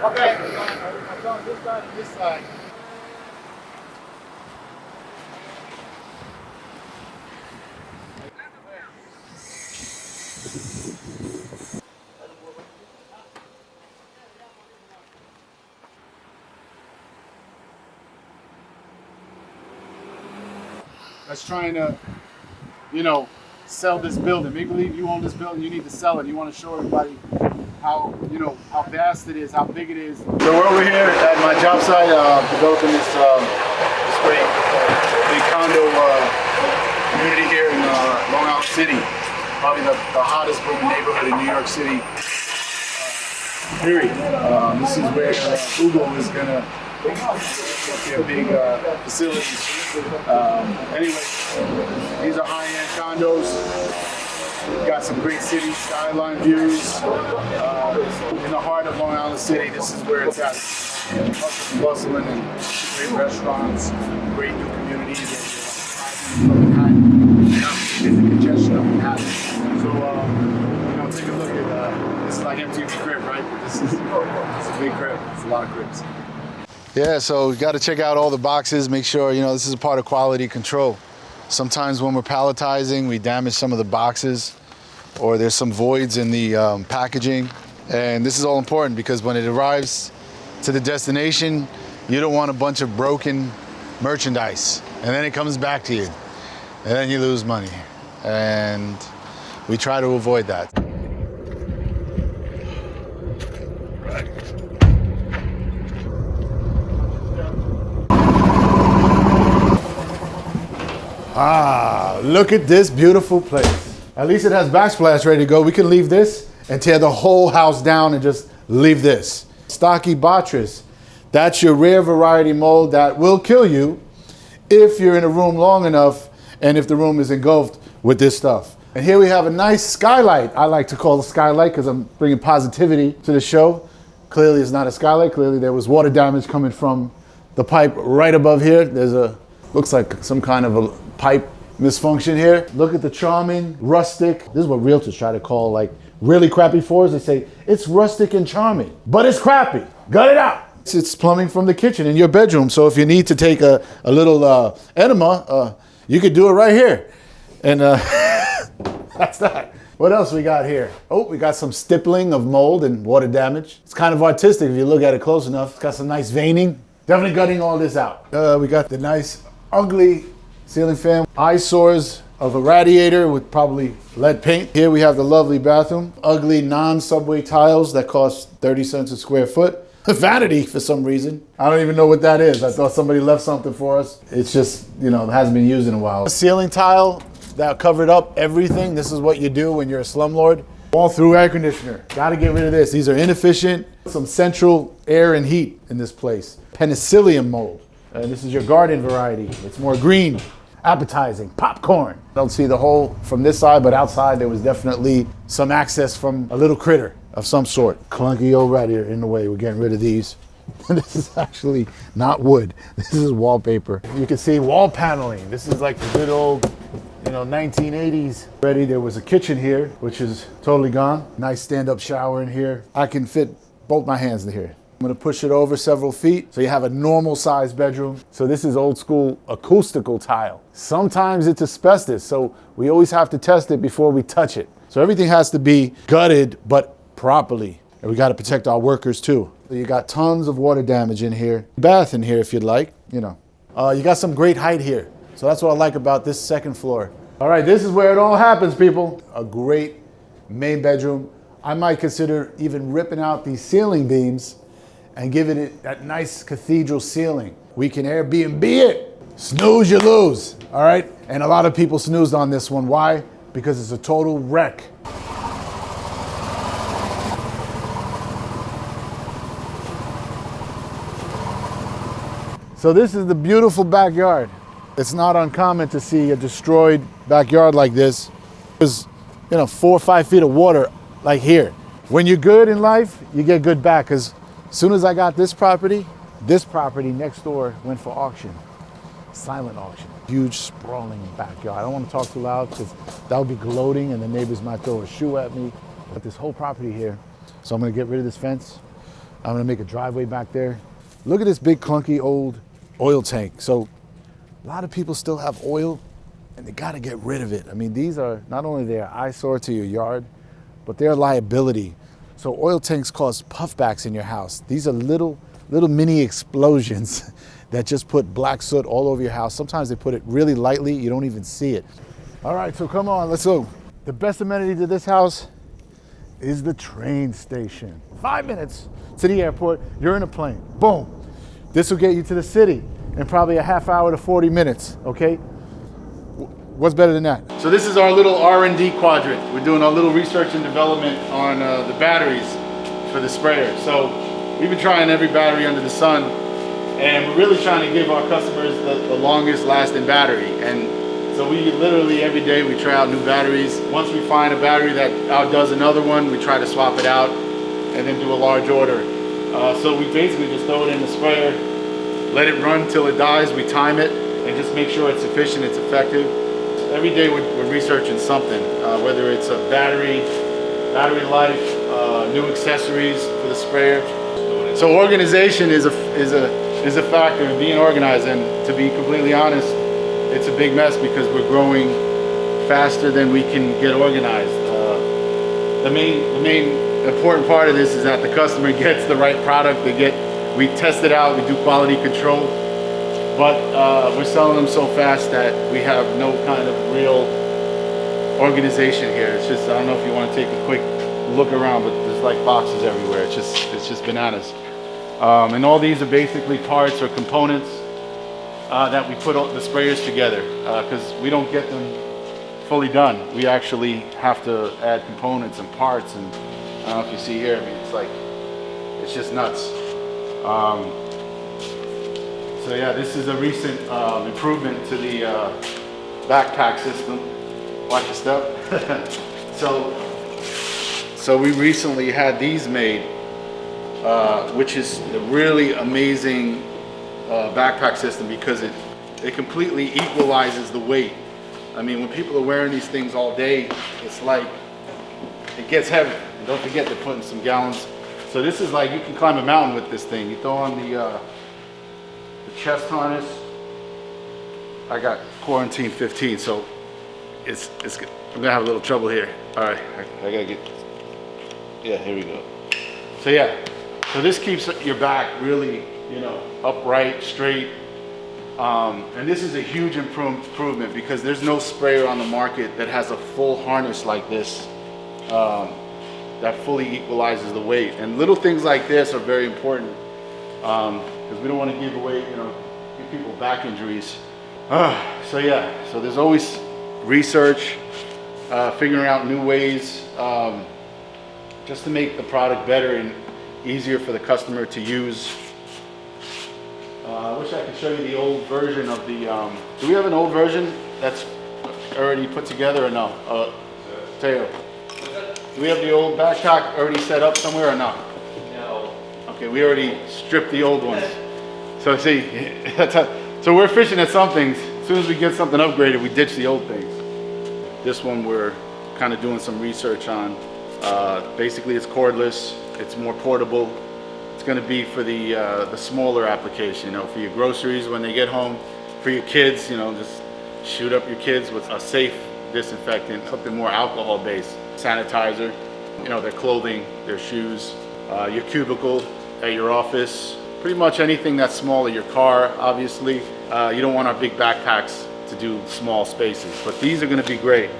Okay, I'm on this side and this side. That's trying to, sell this building. Make believe you own this building, you need to sell it. You want to show everybody how, how vast it is, how big it is. So we're over here at my job site, developing this great big condo community here in Long Island City. Probably the hottest booming neighborhood in New York City, period. This is where Google is going to their big facilities. Anyway, these are high-end condos. We've got some great city skyline views. In the heart of Long Island City, this is where it's at. Bustling and great restaurants, great new communities. It's the congestion of Manhattan. So, take a look at this is like MTV Crib, right? This is a big crib. It's a lot of cribs. Yeah, so we got to check out all the boxes, make sure, this is a part of quality control. Sometimes when we're palletizing, we damage some of the boxes or there's some voids in the packaging. And this is all important because when it arrives to the destination, you don't want a bunch of broken merchandise. And then it comes back to you. And then you lose money. And we try to avoid that. Ah, look at this beautiful place. At least it has backsplash ready to go. We can leave this and tear the whole house down and just leave this. Stocky botrytis. That's your rare variety mold that will kill you if you're in a room long enough and if the room is engulfed with this stuff. And here we have a nice skylight. I like to call it a skylight because I'm bringing positivity to the show. Clearly it's not a skylight. Clearly there was water damage coming from the pipe right above here. There's looks like some kind of a pipe misfunction here. Look at the charming, rustic. This is what realtors try to call like really crappy floors. They say, it's rustic and charming, but it's crappy. Gut it out. It's plumbing from the kitchen in your bedroom. So if you need to take a little enema, you could do it right here. And that's that. What else we got here? Oh, we got some stippling of mold and water damage. It's kind of artistic if you look at it close enough. It's got some nice veining. Definitely gutting all this out. We got the nice, ugly ceiling fan. Eyesores of a radiator with probably lead paint. Here we have the lovely bathroom. Ugly non-subway tiles that cost 30 cents a square foot. Vanity for some reason. I don't even know what that is. I thought somebody left something for us. It's just, it hasn't been used in a while. A ceiling tile that covered up everything. This is what you do when you're a slumlord. All through air conditioner. Gotta get rid of this. These are inefficient. Some central air and heat in this place. Penicillium mold. This is your garden variety. It's more green, appetizing, popcorn. Don't see the hole from this side, but outside there was definitely some access from a little critter of some sort. Clunky old radiator in the way. We're getting rid of these. This is actually not wood. This is wallpaper. You can see wall paneling. This is like the good old 1980s. Ready, there was a kitchen here, which is totally gone. Nice stand-up shower in here. I can fit both my hands in here. I'm gonna push it over several feet so you have a normal sized bedroom. So this is old school acoustical tile. Sometimes it's asbestos, so we always have to test it before we touch it. So everything has to be gutted, but properly. And we gotta protect our workers too. So you got tons of water damage in here. Bath in here if you'd like, You got some great height here. So that's what I like about this second floor. All right, this is where it all happens, people. A great main bedroom. I might consider even ripping out these ceiling beams and giving it that nice cathedral ceiling. We can Airbnb it. Snooze, you lose. All right? And a lot of people snoozed on this one. Why? Because it's a total wreck. So this is the beautiful backyard. It's not uncommon to see a destroyed backyard like this. There's, 4 or 5 feet of water like here. When you're good in life, you get good back. Because as soon as I got this property next door went for auction. Silent auction. Huge sprawling backyard. I don't want to talk too loud because that would be gloating and the neighbors might throw a shoe at me. But this whole property here. So I'm going to get rid of this fence. I'm gonna make a driveway back there. Look at this big clunky old oil tank. So a lot of people still have oil and they gotta get rid of it. I mean, these are not only they're an eyesore to your yard, but they're a liability. So oil tanks cause puffbacks in your house. These are little mini explosions that just put black soot all over your house. Sometimes they put it really lightly, you don't even see it. All right, so come on, let's go. The best amenity to this house is the train station. 5 minutes to the airport, you're in a plane, boom. This will get you to the city in probably a half hour to 40 minutes, okay? What's better than that? So this is our little R&D quadrant. We're doing our little research and development on the batteries for the sprayer. So we've been trying every battery under the sun, and we're really trying to give our customers the longest lasting battery. And so we literally every day we try out new batteries. Once we find a battery that outdoes another one, we try to swap it out and then do a large order. So we basically just throw it in the sprayer, let it run till it dies, we time it, and just make sure it's efficient, it's effective. Every day we're researching something, whether it's a battery life, new accessories for the sprayer. So organization is a factor in being organized, and to be completely honest, it's a big mess because we're growing faster than we can get organized. The main important part of this is that the customer gets the right product. We test it out, we do quality control, but we're selling them so fast that we have no kind of real organization here. It's just, I don't know if you want to take a quick look around, but there's like boxes everywhere. It's just bananas. And all these are basically parts or components that we put all the sprayers together, because we don't get them fully done. We actually have to add components and parts, and I don't know if you see here, I mean, it's just nuts. So yeah, this is a recent improvement to the backpack system. Watch your step. So we recently had these made, which is a really amazing backpack system because it completely equalizes the weight. I mean, when people are wearing these things all day, it's like it gets heavy. And don't forget they're putting some gallons. So this is like, you can climb a mountain with this thing. You throw on the chest harness. I got quarantine 15, so I'm gonna have a little trouble here. All right, I gotta get, yeah, here we go. So yeah, so this keeps your back really, upright, straight. And this is a huge improvement because there's no sprayer on the market that has a full harness like this that fully equalizes the weight. And little things like this are very important because we don't want to give away, give people back injuries. So yeah, so there's always research, figuring out new ways just to make the product better and easier for the customer to use. I wish I could show you the old version of the, do we have an old version that's already put together or no? Teo, do we have the old backpack already set up somewhere or not? No. Okay, we already stripped the old ones. So see, so we're efficient at some things. As soon as we get something upgraded, we ditch the old things. This one we're kind of doing some research on. Basically it's cordless, it's more portable. It's going to be for the smaller application, for your groceries when they get home, for your kids, just shoot up your kids with a safe disinfectant, something more alcohol based, sanitizer, their clothing, their shoes, your cubicle at your office, pretty much anything that's smaller, your car, obviously. You don't want our big backpacks to do small spaces, but these are going to be great.